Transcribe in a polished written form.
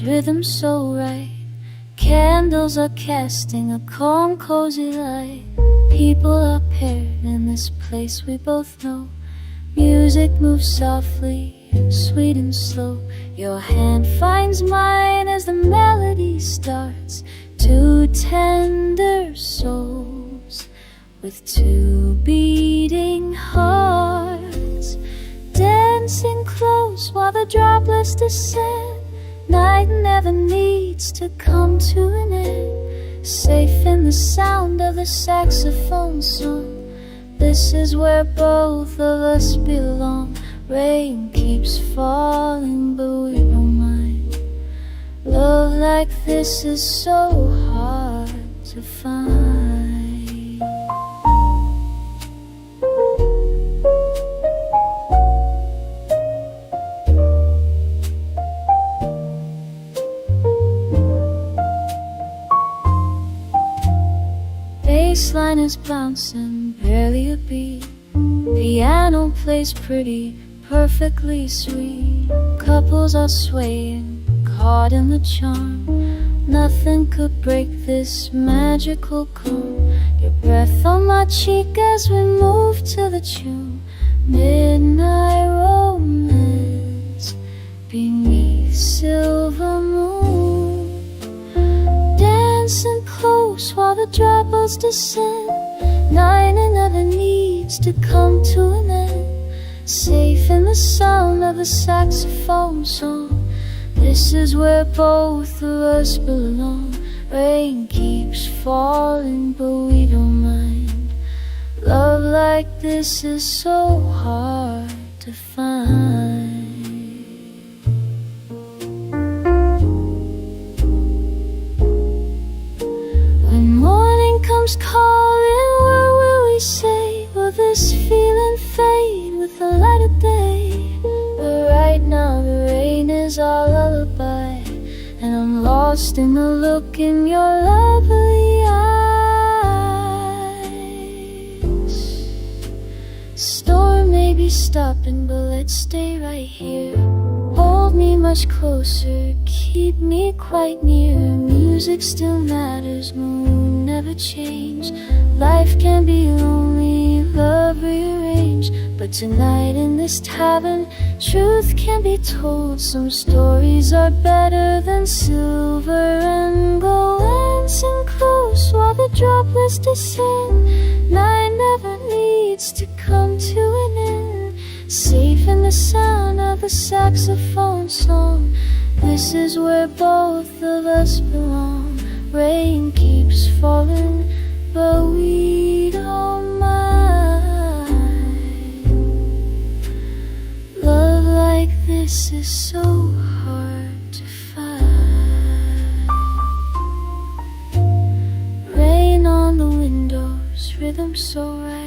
windows, rhythm so right. Candles are casting a calm, cozy light. People are paired in this place we both know. Music moves softly, sweet and slow. Your hand finds mine as the melody starts. Two tender souls with two beating hearts, dancing close while the droplets descend. Night never needs to come to an end. Safe in the sound of the saxophone song. This is where both of us belong. Rain keeps falling, but we don't mind. Love like this is so hard to find. Bassline is bouncing, barely a beat. Piano plays pretty, perfectly sweet. Couples are swaying, caught in the charm. Nothing could break this magical calm. Your breath on my cheek as we move to the tune. Midnight romance beneath silver moon. Dancing close while the droplets descend. Night never needs to come to an end. Safe in the sound of the saxophone song. This is where both of us belong. Rain keeps falling, but we don't mind. Love like this is so hard to find. When morning comes calling, what will we say? Will this feeling fade with the light of day? But right now the rain is our lullaby, and I'm lost in the look in your lovely eyes. Storm may be stopping, but let's stay right here. Hold me much closer, keep me quite near. Music still matters, moon never change. Life can be lonely, love rearranged. But tonight in this tavern, truth can be told. Some stories are better than silver and gold. Dancing close while the droplets descend. Night never needs to come to an end. Safe in the sound of the saxophone song. This is where both of us belong. Rain keeps falling, but we don't mind. Love like this is so hard to find. Rain on the windows, rhythm so right.